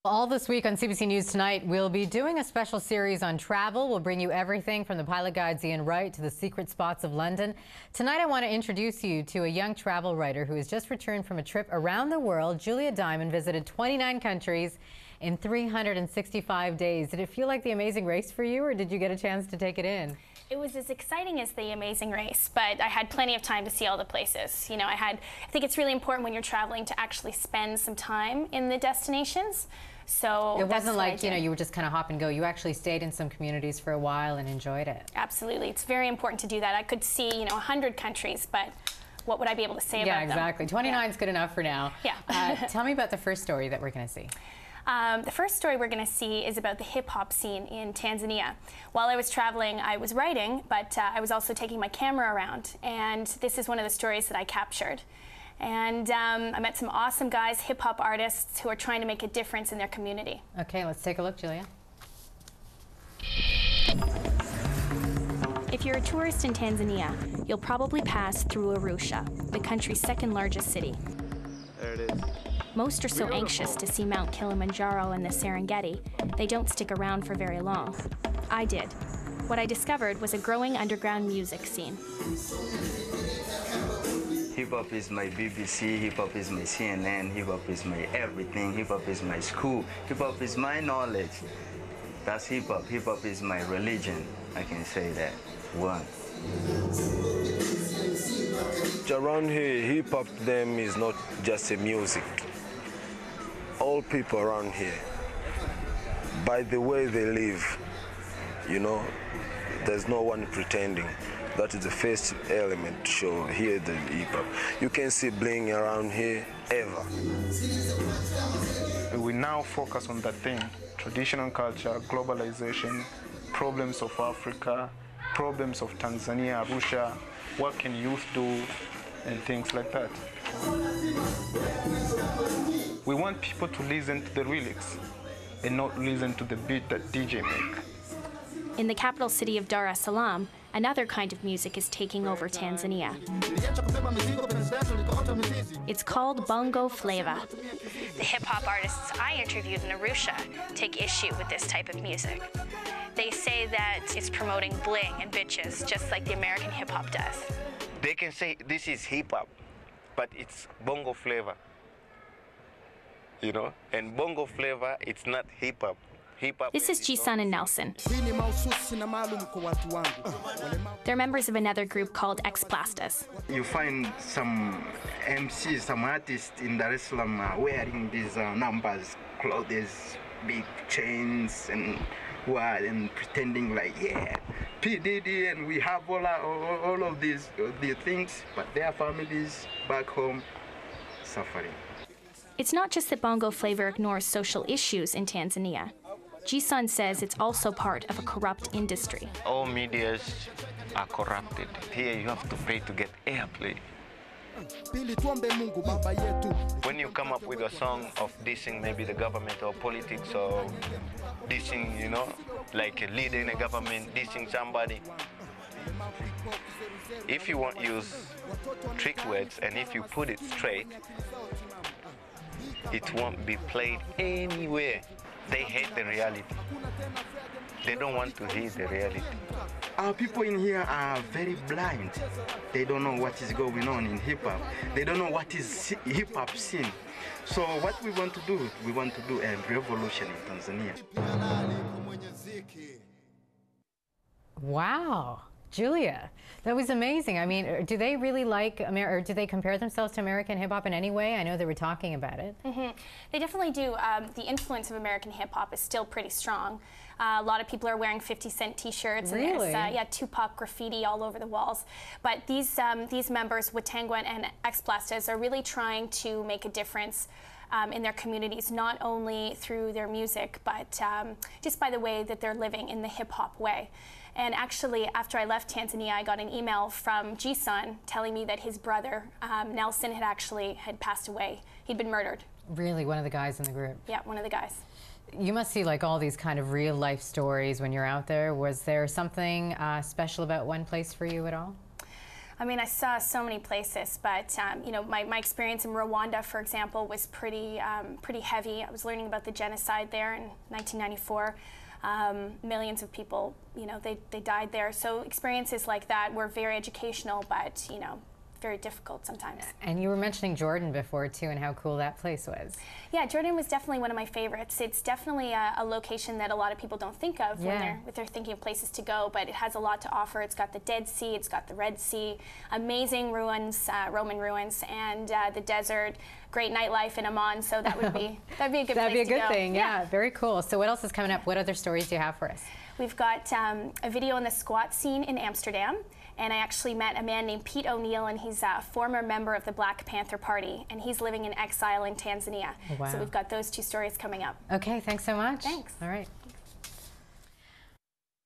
All this week on CBC News Tonight, we'll be doing a special series on travel. We'll bring you everything from the pilot guide's Ian Wright to the secret spots of London. Tonight, I want to introduce you to a young travel writer who has just returned from a trip around the world. Julia Dimon visited 29 countries in 365 days. Did it feel like the Amazing Race for you, or did you get a chance to take it in? It was as exciting as the Amazing Race, but I had plenty of time to see all the places. You know, I think it's really important when you're traveling to actually spend some time in the destinations. So it wasn't like, you know, you would just kind of hop and go. You actually stayed in some communities for a while and enjoyed it. Absolutely. It's very important to do that. I could see, you know, 100 countries, but what would I be able to say about them? Yeah, exactly. 29 is good enough for now. Yeah. Tell me about the first story that we're going to see. The first story we're going to see is about the hip-hop scene in Tanzania. While I was traveling, I was writing, but I was also taking my camera around, and this is one of the stories that I captured. And I met some awesome guys, hip-hop artists, who are trying to make a difference in their community. Okay, let's take a look, Julia. If you're a tourist in Tanzania, you'll probably pass through Arusha, the country's second largest city. There it is. Most are so anxious to see Mount Kilimanjaro and the Serengeti, they don't stick around for very long. I did. What I discovered was a growing underground music scene. Hip-hop is my BBC, hip-hop is my CNN, hip-hop is my everything, hip-hop is my school, hip-hop is my knowledge. That's hip-hop. Hip-hop is my religion. I can say that. One. Around here, hip-hop to them is not just a music. All people around here, by the way they live, you know, there's no one pretending. That is the first element to show here the hip-hop. You can see bling around here ever. We now focus on that thing: traditional culture, globalization, problems of Africa, problems of Tanzania, Arusha, what can youth do, and things like that. We want people to listen to the lyrics and not listen to the beat that DJ make. In the capital city of Dar es Salaam, another kind of music is taking over Tanzania. It's called bongo flava. The hip-hop artists I interviewed in Arusha take issue with this type of music. They say that it's promoting bling and bitches, just like the American hip-hop does. They can say this is hip-hop, but it's bongo flavor. You know, and bongo flavor, it's not hip-hop. This is Jisun and Nelson. They're members of another group called X-Plastas. You find some MCs, some artists in Dar es Salaam wearing these numbers, clothes, big chains, and pretending like, yeah, P. Diddy, and we have all of these things, but their families back home suffering. It's not just that bongo flavor ignores social issues in Tanzania. Jisun says it's also part of a corrupt industry. All medias are corrupted. Here you have to pay to get airplay. When you come up with a song of dissing maybe the government or politics, or dissing, you know, like a leader in a government, dissing somebody, if you won't use trick words and if you put it straight, it won't be played anywhere. They hate the reality. They don't want to hear the reality. Our people in here are very blind. They don't know what is going on in hip-hop. They don't know what is hip-hop scene. So what we want to do a revolution in Tanzania. Wow. Julia, that was amazing. I mean, do they really like, or do they compare themselves to American hip-hop in any way? I know they were talking about it. They definitely do. The influence of American hip-hop is still pretty strong. A lot of people are wearing 50-cent T-shirts, really? And there's Tupac graffiti all over the walls. But these members, Watengwa and X-Plastas, are really trying to make a difference in their communities, not only through their music, but just by the way that they're living in the hip-hop way. And actually, after I left Tanzania, I got an email from Jisun telling me that his brother, Nelson, had passed away. He'd been murdered. Really? One of the guys in the group? Yeah, one of the guys. You must see like all these kind of real life stories when you're out there. Was there something special about one place for you at all? I mean, I saw so many places, but you know, my experience in Rwanda, for example, was pretty heavy. I was learning about the genocide there in 1994. Millions of people, you know, they died there. So experiences like that were very educational, but you know, very difficult sometimes. And you were mentioning Jordan before too, and how cool that place was. Yeah, Jordan was definitely one of my favorites. It's definitely a location that a lot of people don't think of when they're thinking of places to go, but it has a lot to offer. It's got the Dead Sea, it's got the Red Sea, amazing ruins, Roman ruins, and the desert. Great nightlife in Amman, so that would be that'd be a good That'd be a place to good go. thing. Yeah, very cool. So what else is coming up? What other stories do you have for us? We've got a video on the squat scene in Amsterdam, and I actually met a man named Pete O'Neill, and he's a former member of the Black Panther Party, and he's living in exile in Tanzania. Wow. So we've got those two stories coming up. Okay, thanks so much. Thanks. All right.